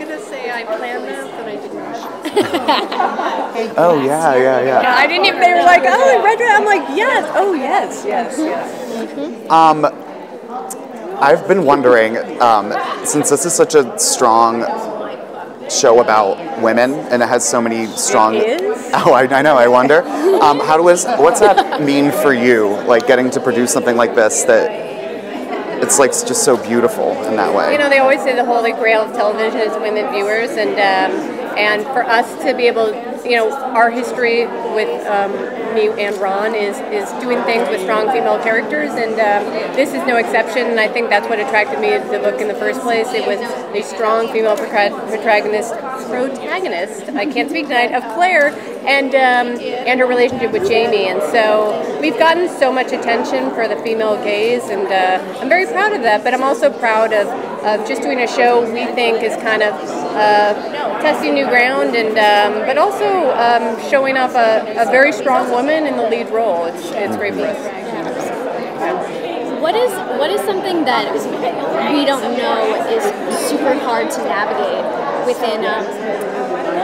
gonna say I planned that, but I did not. Oh yeah. I didn't even. They were like, "Oh, Red Red." I'm like, "Yes, oh yes." I've been wondering, since this is such a strong show about women and it has so many strong. It is? Oh, I know. I wonder. What's that mean for you? Like getting to produce something like this that it's like just so beautiful in that way. You know, they always say the holy grail of television is women viewers, and for us to be able, you know, our history with me and Ron is doing things with strong female characters, and this is no exception. And I think that's what attracted me to the book in the first place. It was a strong female protagonist. I can't speak tonight, of Claire, and her relationship with Jamie. And so we've gotten so much attention for the female gaze, and I'm very proud of that. But I'm also proud of just doing a show we think is kind of testing new ground, and but also showing off a very strong woman in the lead role. It's great for us. What is something that we don't know is super hard to navigate within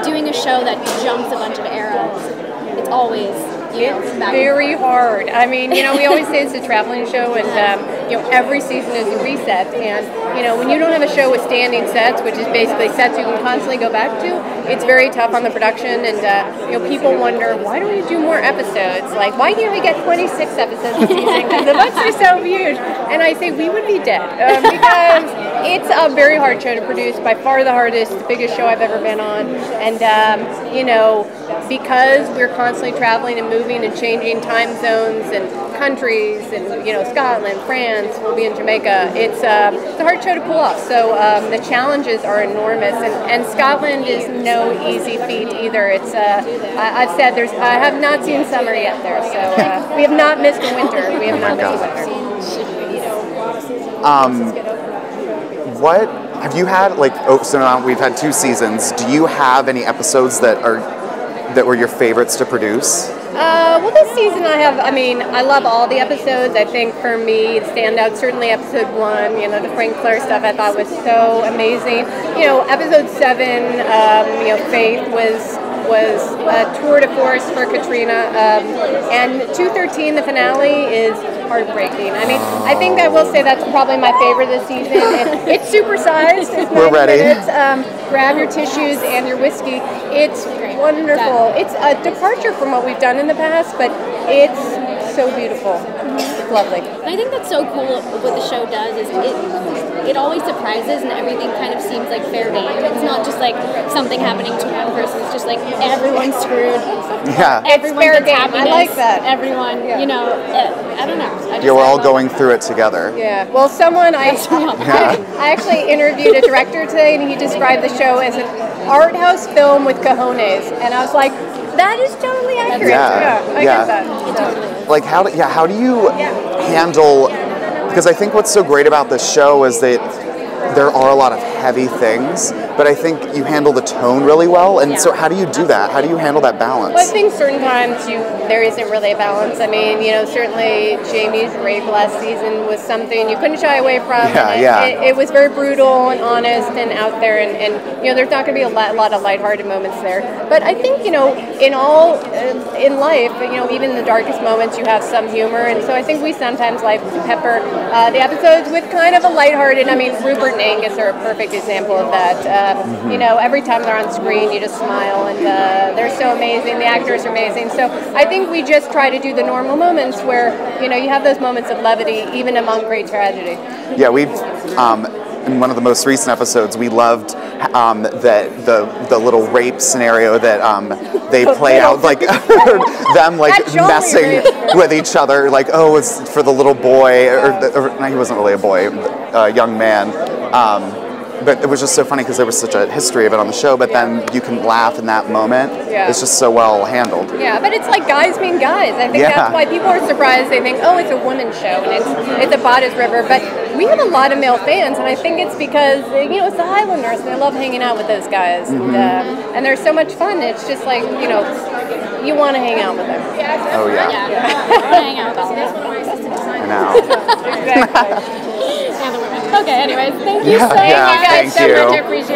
doing a show that jumps a bunch of eras? It's always It's very hard. I mean, you know, we always say it's a traveling show, and you know, every season is a reset. And you know, when you don't have a show with standing sets, which is basically sets you can constantly go back to, it's very tough on the production. And you know, people wonder, why don't we do more episodes? Like, why can't we get 26 episodes a season? Because the books are so huge. And I say we would be dead because it's a very hard show to produce. By far the hardest, the biggest show I've ever been on. And you know, because we're constantly traveling and moving and changing time zones and countries, and you know, Scotland, France, we'll be in Jamaica. It's a hard show to pull off. So the challenges are enormous, and Scotland is no easy feat either. It's I've said I have not seen summer yet there, so we have not missed a winter. We have not missed a winter. What have you had? Like, so now we've had 2 seasons. Do you have any episodes that were your favorites to produce? Well, this season I love all the episodes. I think for me, the standout, certainly episode 1, you know, the Frank Claire stuff I thought was so amazing. You know, episode 7, you know, Faith was a tour de force for Katrina, and 213, the finale, is heartbreaking. I mean, I think I will say that's probably my favorite this season. It's supersized. It's 90 We're ready. minutes. Grab your tissues and your whiskey. It's wonderful. It's a departure from what we've done in the past, but it's so beautiful. It's lovely. And I think that's so cool. What the show does is it always surprises, and everything kind of seems like fair game. It's not just like something happening to one person. It's just like everyone's screwed. Yeah. Everyone fair gets game. happiness. I like that. Everyone, you know, I don't know. Yeah, we're all going through it together. Yeah. Well, I actually interviewed a director today, and he described the show as an art house film with cojones, and I was like, that is totally accurate. I get that. So. Like, how do you handle? Because I think what's so great about this show is that there are a lot of heavy things, but I think you handle the tone really well. And so how do you do that? How do you handle that balance? Well, I think certain times there isn't really a balance. I mean, you know, certainly Jamie's rape last season was something you couldn't shy away from. It was very brutal and honest and out there, and you know, there's not going to be a lot of lighthearted moments there. But I think, you know, in life, you know, even in the darkest moments, you have some humor, and so I think we sometimes like to pepper the episodes with kind of a lighthearted. I mean, Rupert and Angus are a perfect example of that. You know, every time they're on screen, you just smile, and they're so amazing. The actors are amazing. So I think we just try to do the normal moments where, you know, you have those moments of levity, even among great tragedy. Yeah, we've in one of the most recent episodes, we loved the little rape scenario that they play out, like them like messing with each other, like, oh, it's for the little boy, or no, he wasn't really a boy, a young man. But it was just so funny because there was such a history of it on the show, but then you can laugh in that moment. Yeah. It's just so well handled. Yeah, but it's like guys being guys. I think that's why people are surprised. They think, oh, it's a women's show, and it's a Bodice River. But we have a lot of male fans, and I think it's because, you know, it's the Highlanders, and they love hanging out with those guys. And they're so much fun. It's just like, you know, you want to hang out with them. Oh, yeah. Hang out with them. I know. Exactly. Okay, anyways, thank you so much. Thank you guys so much. I appreciate it.